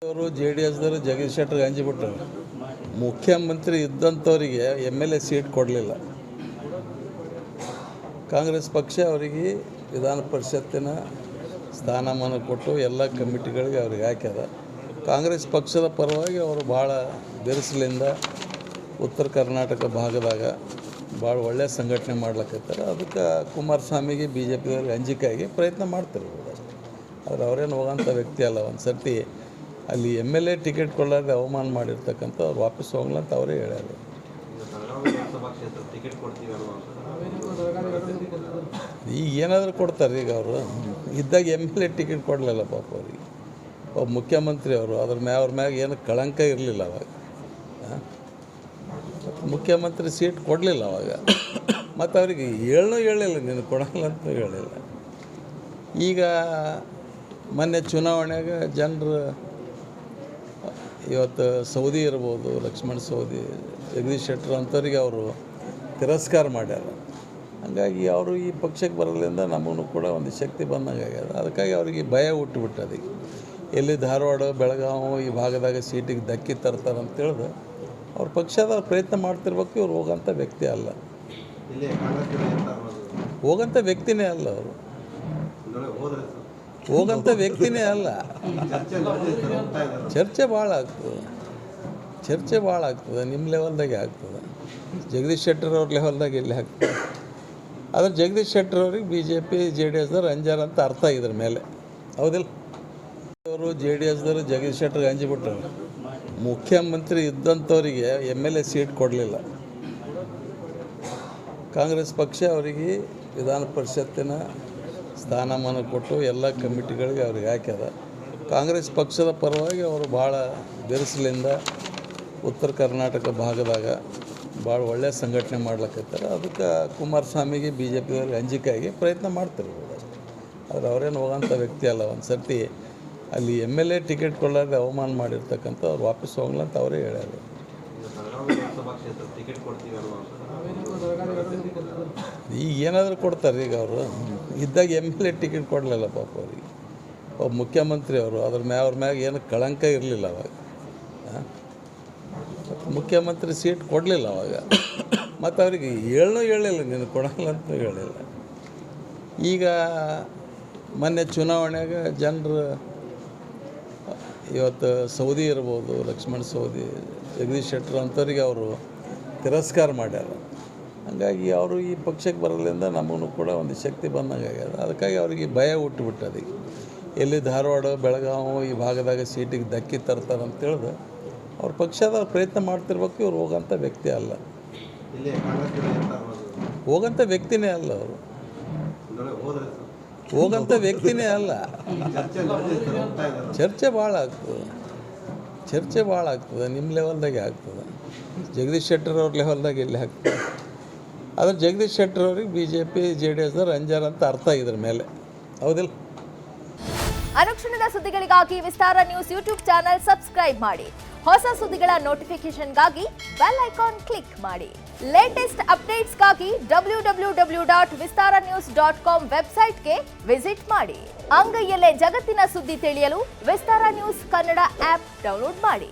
ಅವರು ಜೆಡಿಎಸ್ದವರು ಜಗದೀಶ್ ಶೆಟ್ಟರ್ಗೆ ಹಂಚಿಬಿಟ್ರು. ಮುಖ್ಯಮಂತ್ರಿ ಇದ್ದಂಥವರಿಗೆ MLA seat ಕೊಡಲಿಲ್ಲ. ಕಾಂಗ್ರೆಸ್ ಪಕ್ಷ ಅವರಿಗೆ ವಿಧಾನ ಪರಿಷತ್ತಿನ ಸ್ಥಾನಮಾನ ಕೊಟ್ಟು ಎಲ್ಲ ಕಮಿಟಿಗಳಿಗೆ ಅವ್ರಿಗೆ ಹಾಕ್ಯದ. ಕಾಂಗ್ರೆಸ್ ಪಕ್ಷದ ಪರವಾಗಿ ಅವರು ಭಾಳ ಬೆರಸಲಿಂದ ಉತ್ತರ ಕರ್ನಾಟಕ ಭಾಗದಾಗ ಭಾಳ ಒಳ್ಳೆಯ ಸಂಘಟನೆ ಮಾಡ್ಲಿಕ್ಕತ್ತಾರೆ. ಅದಕ್ಕೆ ಕುಮಾರಸ್ವಾಮಿಗೆ BJPದವ್ರಿಗೆ ಅಂಜಿಕೆಯಾಗಿ ಪ್ರಯತ್ನ ಮಾಡ್ತಿರ್ಬೋದು ಅಷ್ಟೇ. ಆದರೆ ಅವರೇನು ಹೋಗೋಂಥ ವ್ಯಕ್ತಿ ಅಲ್ಲ. ಒಂದು ಸರ್ತಿ ಅಲ್ಲಿ MLA ಟಿಕೆಟ್ ಕೊಡಲಾರ್ದೆ ಅವಮಾನ ಮಾಡಿರ್ತಕ್ಕಂಥ ಅವ್ರು ವಾಪಸ್ ಹೋಗ್ಲ ಅಂತ ಅವರೇ ಹೇಳ್ಯಾರ. ಈಗ ಏನಾದರೂ ಕೊಡ್ತಾರೆ. ಈಗ ಅವರು ಇದ್ದಾಗ MLA ಟಿಕೆಟ್ ಕೊಡಲಿಲ್ಲ ಪಾಪ ಅವ್ರಿಗೆ. ಒಬ್ಬ ಮುಖ್ಯಮಂತ್ರಿ ಅವರು ಅವ್ರ ಮ್ಯಾಗ ಏನು ಕಳಂಕ ಇರಲಿಲ್ಲ ಅವಾಗ. ಮುಖ್ಯಮಂತ್ರಿ ಸೀಟ್ ಕೊಡಲಿಲ್ಲ ಅವಾಗ. ಮತ್ತು ಅವ್ರಿಗೆ ಹೇಳಿಲ್ಲ, ನೀನು ಕೊಡಲ್ಲ ಅಂತ ಹೇಳಿಲ್ಲ. ಈಗ ಮೊನ್ನೆ ಚುನಾವಣೆಗೆ ಜನರು ಇವತ್ತು ಸೌದಿ ಇರ್ಬೋದು, ಲಕ್ಷ್ಮಣ್ ಸೌದಿ, ಜಗದೀಶ್ ಶೆಟ್ಟರ್ ಅಂಥವ್ರಿಗೆ ಅವರು ತಿರಸ್ಕಾರ ಮಾಡ್ಯಾರ. ಹಾಗಾಗಿ ಅವರು ಈ ಪಕ್ಷಕ್ಕೆ ಬರೋದ್ರಿಂದ ನಮಗೂ ಕೂಡ ಒಂದು ಶಕ್ತಿ ಬಂದಂಗೆ ಆಗ್ಯದ. ಅದಕ್ಕಾಗಿ ಅವ್ರಿಗೆ ಭಯ ಹುಟ್ಟುಬಿಟ್ಟದೀಗ. ಎಲ್ಲಿ ಧಾರವಾಡ, ಬೆಳಗಾವಿ ಈ ಭಾಗದಾಗ ಸೀಟಿಗೆ ಧಕ್ಕಿ ತರ್ತಾರೆ ಅಂತೇಳಿದು ಅವ್ರ ಪಕ್ಷದ ಪ್ರಯತ್ನ ಮಾಡ್ತಿರ್ಬೇಕು. ಇವ್ರು ಹೋಗೋಂಥ ವ್ಯಕ್ತಿ ಅಲ್ಲ, ಹೋಗೋಂಥ ವ್ಯಕ್ತಿನೇ ಅಲ್ಲ. ಅವರು ಹೋಗೋಂಥ ವ್ಯಕ್ತಿನೇ ಅಲ್ಲ. ಚರ್ಚೆ ಭಾಳ ಆಗ್ತದೆ. ನಿಮ್ಮ ಲೆವೆಲ್ದಾಗೆ ಆಗ್ತದೆ. ಜಗದೀಶ್ ಶೆಟ್ಟರ್ ಅವ್ರ ಲೆವೆಲ್ದಾಗ ಎಲ್ಲಿ ಆಗ್ತದೆ. ಆದರೆ ಜಗದೀಶ್ ಶೆಟ್ಟರ್ ಅವ್ರಿಗೆ BJP JDSದವ್ರು ಅಂಜಾರ ಅಂತ ಅರ್ಥ ಇದ್ರ ಮೇಲೆ, ಹೌದಿಲ್ಲ? ಅವರು JDSದವರು ಜಗದೀಶ್ ಶೆಟ್ಟರ್ಗೆ ಹಂಚಿಬಿಟ್ರು. ಮುಖ್ಯಮಂತ್ರಿ ಇದ್ದಂಥವರಿಗೆ MLA ಸೀಟ್ ಕೊಡಲಿಲ್ಲ. ಕಾಂಗ್ರೆಸ್ ಪಕ್ಷ ಅವರಿಗೆ ವಿಧಾನ ಪರಿಷತ್ತಿನ ಸ್ಥಾನಮಾನ ಕೊಟ್ಟು ಎಲ್ಲ ಕಮಿಟಿಗಳಿಗೆ ಅವ್ರಿಗೆ ಹಾಕ್ಯದ. ಕಾಂಗ್ರೆಸ್ ಪಕ್ಷದ ಪರವಾಗಿ ಅವರು ಭಾಳ ಬೆರಸಲಿಂದ ಉತ್ತರ ಕರ್ನಾಟಕ ಭಾಗದಾಗ ಭಾಳ ಒಳ್ಳೆಯ ಸಂಘಟನೆ ಮಾಡ್ಲಿಕ್ಕತ್ತಾರೆ. ಅದಕ್ಕೆ ಕುಮಾರಸ್ವಾಮಿಗೆ BJPದವ್ರಿಗೆ ಅಂಜಿಕೆಯಾಗಿ ಪ್ರಯತ್ನ ಮಾಡ್ತಿರ್ಬೋದು ಅಷ್ಟೇ. ಆದರೆ ಅವರೇನು ಹೋಗೋಂಥ ವ್ಯಕ್ತಿ ಅಲ್ಲ. ಒಂದು ಸರ್ತಿ ಅಲ್ಲಿ MLA ಟಿಕೆಟ್ ಕೊಡಲಾರ್ದೆ ಅವಮಾನ ಮಾಡಿರ್ತಕ್ಕಂಥ ಅವ್ರು ವಾಪಸ್ ಹೋಗ್ಲ ಅಂತ ಅವರೇ ಹೇಳ್ಯಾರ. ಈಗ ಏನಾದರೂ ಕೊಡ್ತಾರೆ. ಈಗ ಅವರು ಇದ್ದಾಗ MLA ಟಿಕೆಟ್ ಕೊಡಲಿಲ್ಲ ಪಾಪ ಅವ್ರಿಗೆ. ಒಬ್ಬ ಮುಖ್ಯಮಂತ್ರಿ ಅವರು ಅವ್ರ ಮ್ಯಾಗ ಏನು ಕಳಂಕ ಇರಲಿಲ್ಲ ಅವಾಗ. ಮುಖ್ಯಮಂತ್ರಿ ಸೀಟ್ ಕೊಡಲಿಲ್ಲ ಅವಾಗ. ಮತ್ತು ಅವ್ರಿಗೆ ಹೇಳಿಲ್ಲ, ನೀನು ಕೊಡಲ್ಲ ಅಂತ ಹೇಳಿಲ್ಲ. ಈಗ ಮೊನ್ನೆ ಚುನಾವಣೆಗೆ ಜನರು ಇವತ್ತು ಸೌದಿ ಇರ್ಬೋದು, ಲಕ್ಷ್ಮಣ್ ಸೌದಿ, ಜಗದೀಶ್ ಶೆಟ್ಟರ್ ಅಂಥವ್ರಿಗೆ ಅವರು ತಿರಸ್ಕಾರ ಮಾಡ್ಯಾರ. ಹಾಗಾಗಿ ಅವರು ಈ ಪಕ್ಷಕ್ಕೆ ಬರೋದ್ರಿಂದ ನಮಗೂ ಕೂಡ ಒಂದು ಶಕ್ತಿ ಬಂದಂಗೆ ಆಗ್ಯದ. ಅದಕ್ಕಾಗಿ ಅವರಿಗೆ ಭಯ ಹುಟ್ಟುಬಿಟ್ಟದೀಗ. ಎಲ್ಲಿ ಧಾರವಾಡ, ಬೆಳಗಾವಿ ಈ ಭಾಗದಾಗ ಸೀಟಿಗೆ ಧಕ್ಕಿ ತರ್ತಾರೆ ಅಂತೇಳಿದು ಅವ್ರ ಪಕ್ಷದ ಪ್ರಯತ್ನ ಮಾಡ್ತಿರ್ಬೇಕು. ಇವ್ರು ಹೋಗೋಂಥ ವ್ಯಕ್ತಿ ಅಲ್ಲ, ಹೋಗೋಂಥ ವ್ಯಕ್ತಿನೇ ಅಲ್ಲ. ಅವರು ಹೋಗೋಂಥ ವ್ಯಕ್ತಿನೇ ಅಲ್ಲ. ಚರ್ಚೆ ಭಾಳ ಆಗ್ತದೆ. ನಿಮ್ಮ ಲೆವೆಲ್ದಾಗೆ ಆಗ್ತದೆ. ಜಗದೀಶ್ ಶೆಟ್ಟರ್ ಅವ್ರ ಲೆವೆಲ್ದಾಗ ಎಲ್ಲಿ ಆಗ್ತದೆ. ಆದರೆ ಜಗದೀಶ್ ಶೆಟ್ಟರ್ ಅವ್ರಿಗೆ BJP JDSದವ್ರು ಅಂಜಾರ ಅಂತ ಅರ್ಥ ಇದ್ರ ಮೇಲೆ, ಹೌದಿಲ್ಲ? ಅನುಕ್ಷಣದ ಸುದ್ದಿಗಳಿಗಾಗಿ ವಿಸ್ತಾರ ನ್ಯೂಸ್ ಯೂಟ್ಯೂಬ್ ಚಾನೆಲ್ ಸಬ್ಸ್ಕ್ರೈಬ್ ಮಾಡಿ. ಹೊಸ ಸುದ್ದಿಗಳ ನೋಟಿಫಿಕೇಶನ್ಗಾಗಿ ಬೆಲ್ ಐಕಾನ್ ಕ್ಲಿಕ್ ಮಾಡಿ. ಲೇಟೆಸ್ಟ್ ಅಪ್ಡೇಟ್ಸ್ಗಾಗಿ www.vistaranews.com ವೆಬ್ಸೈಟ್ಗೆ ವಿಸಿಟ್ ಮಾಡಿ. ಅಂಗೈಯಲ್ಲೇ ಜಗತ್ತಿನ ಸುದ್ದಿ ತಿಳಿಯಲು ವಿಸ್ತಾರ ನ್ಯೂಸ್ ಕನ್ನಡ ಆಪ್ ಡೌನ್ಲೋಡ್ ಮಾಡಿ.